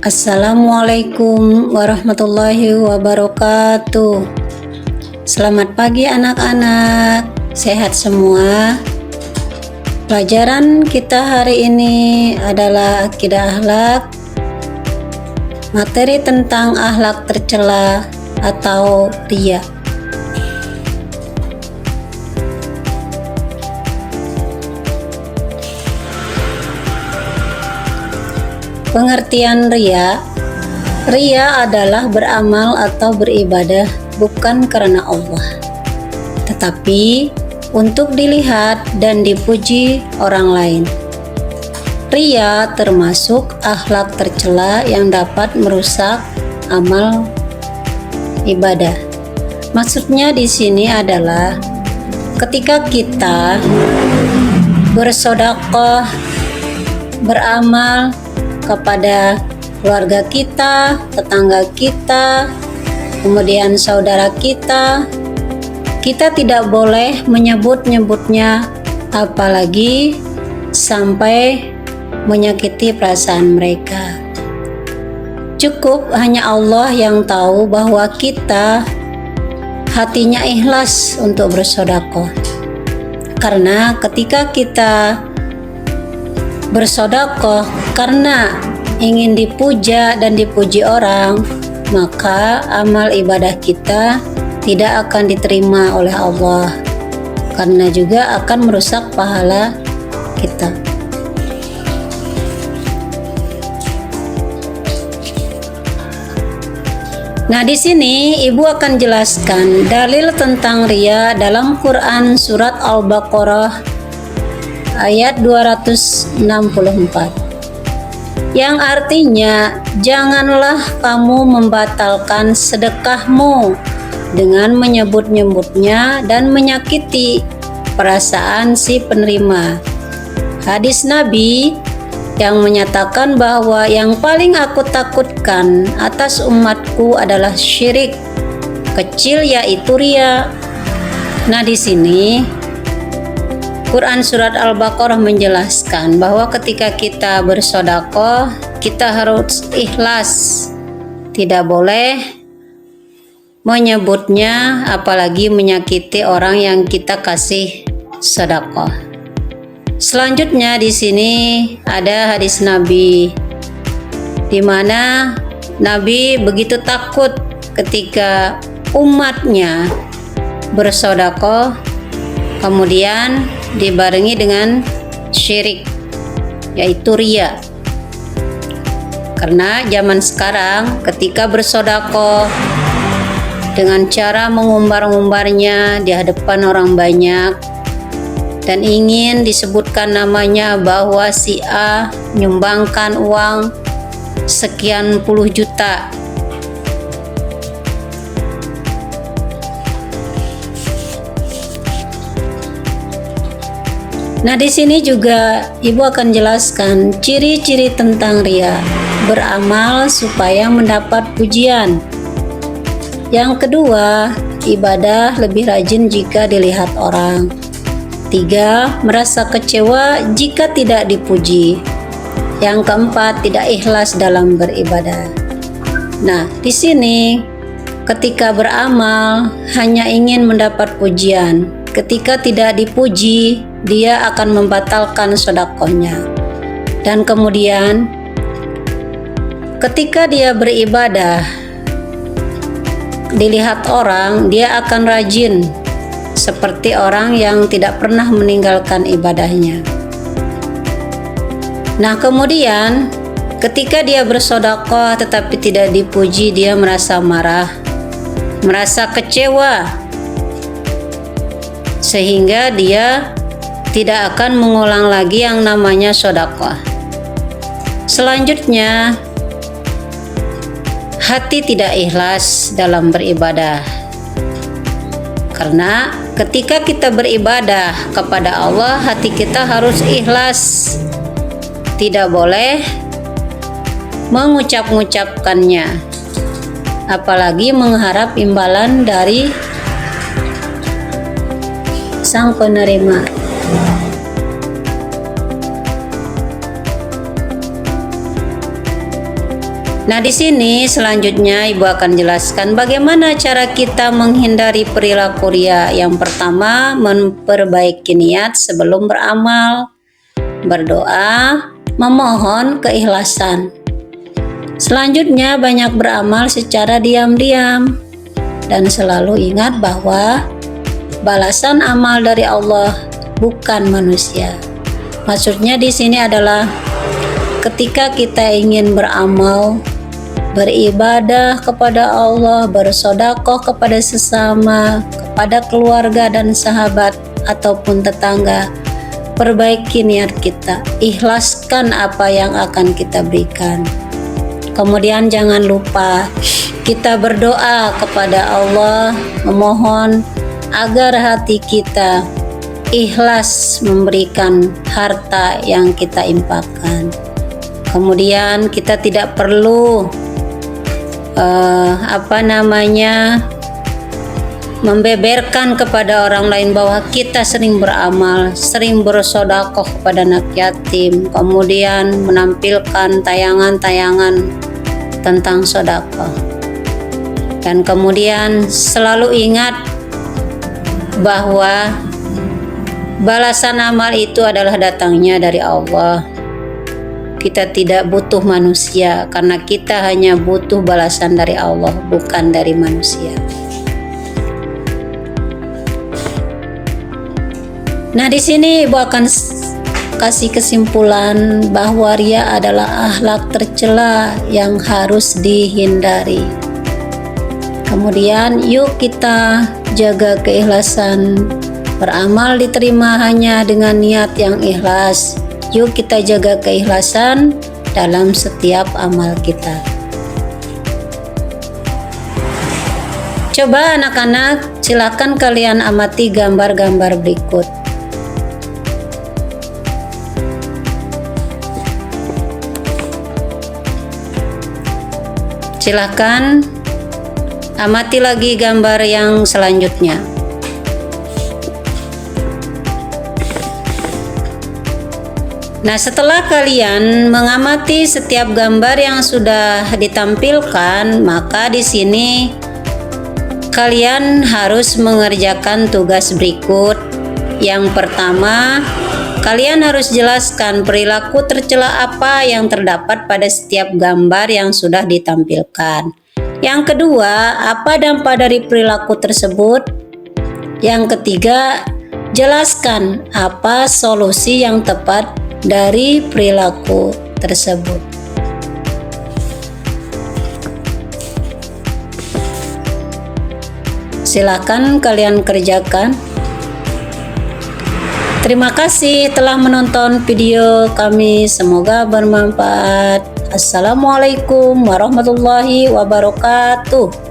Assalamualaikum warahmatullahi wabarakatuh. Selamat pagi anak-anak, sehat semua. Pelajaran kita hari ini adalah akidah akhlak, materi tentang akhlak tercela atau riya. Pengertian riya. Riya adalah beramal atau beribadah bukan karena Allah, tetapi untuk dilihat dan dipuji orang lain. Riya termasuk akhlak tercela yang dapat merusak amal ibadah. Maksudnya di sini adalah ketika kita bersedekah, beramal kepada keluarga kita, tetangga kita, kemudian saudara kita, kita tidak boleh menyebut-nyebutnya, apalagi sampai menyakiti perasaan mereka. Cukup hanya Allah yang tahu bahwa kita hatinya ikhlas untuk bersedekah. Karena ketika kita bersedekah karena ingin dipuja dan dipuji orang, maka amal ibadah kita tidak akan diterima oleh Allah, karena juga akan merusak pahala kita. Nah, di sini Ibu akan jelaskan dalil tentang riya dalam Quran surat Al-Baqarah ayat 264, yang artinya, janganlah kamu membatalkan sedekahmu dengan menyebut-nyebutnya dan menyakiti perasaan si penerima. Hadis Nabi yang menyatakan bahwa yang paling aku takutkan atas umatku adalah syirik kecil, yaitu riya. Nah, di sini Quran surat Al-Baqarah menjelaskan bahwa ketika kita bersedekah, kita harus ikhlas, tidak boleh menyebutnya apalagi menyakiti orang yang kita kasih sedekah. Selanjutnya di sini ada hadis Nabi di mana Nabi begitu takut ketika umatnya bersedekah kemudian dibarengi dengan syirik, yaitu riya. Karena zaman sekarang ketika bersedekah dengan cara mengumbar-ngumbarnya di hadapan orang banyak dan ingin disebutkan namanya bahwa si A menyumbangkan uang sekian puluh juta, nah, di sini juga Ibu akan jelaskan ciri-ciri tentang riya. Beramal supaya mendapat pujian. Yang kedua, ibadah lebih rajin jika dilihat orang. 3. Merasa kecewa jika tidak dipuji. Yang keempat, tidak ikhlas dalam beribadah. Nah, di sini ketika beramal hanya ingin mendapat pujian. Ketika tidak dipuji, dia akan membatalkan sedekahnya. Dan kemudian ketika dia beribadah dilihat orang, dia akan rajin seperti orang yang tidak pernah meninggalkan ibadahnya. Nah, kemudian ketika dia bersedekah tetapi tidak dipuji, dia merasa marah, merasa kecewa, sehingga dia tidak akan mengulang lagi yang namanya sedekah. Selanjutnya, hati tidak ikhlas dalam beribadah. Karena ketika kita beribadah kepada Allah, hati kita harus ikhlas. Tidak boleh mengucap-ngucapkannya, apalagi mengharap imbalan dari sang penerima. Nah, di sini selanjutnya Ibu akan jelaskan bagaimana cara kita menghindari perilaku riya. Yang pertama, memperbaiki niat sebelum beramal, berdoa, memohon keikhlasan. Selanjutnya, banyak beramal secara diam-diam dan selalu ingat bahwa balasan amal dari Allah, bukan manusia. Maksudnya di sini adalah ketika kita ingin beramal, beribadah kepada Allah, bersedekah kepada sesama, kepada keluarga dan sahabat ataupun tetangga, perbaiki niat kita, ikhlaskan apa yang akan kita berikan. Kemudian jangan lupa kita berdoa kepada Allah, memohon agar hati kita ikhlas memberikan harta yang kita infakkan. Kemudian kita tidak perlu membeberkan kepada orang lain bahwa kita sering beramal, sering bersedekah kepada anak yatim, kemudian menampilkan tayangan-tayangan tentang sedekah. Dan kemudian selalu ingat bahwa balasan amal itu adalah datangnya dari Allah. Kita tidak butuh manusia, karena kita hanya butuh balasan dari Allah, bukan dari manusia. Nah, di sini Ibu akan kasih kesimpulan bahwa riya adalah akhlak tercela yang harus dihindari. Kemudian yuk kita jaga keikhlasan. Beramal diterima hanya dengan niat yang ikhlas. Yuk kita jaga keikhlasan dalam setiap amal kita. Coba anak-anak, silakan kalian amati gambar-gambar berikut. Silakan amati lagi gambar yang selanjutnya. Nah, setelah kalian mengamati setiap gambar yang sudah ditampilkan, maka di sini kalian harus mengerjakan tugas berikut. Yang pertama, kalian harus jelaskan perilaku tercela apa yang terdapat pada setiap gambar yang sudah ditampilkan. Yang kedua, apa dampak dari perilaku tersebut? Yang ketiga, jelaskan apa solusi yang tepat dari perilaku tersebut. Silakan kalian kerjakan. Terima kasih telah menonton video kami, semoga bermanfaat. Assalamualaikum warahmatullahi wabarakatuh.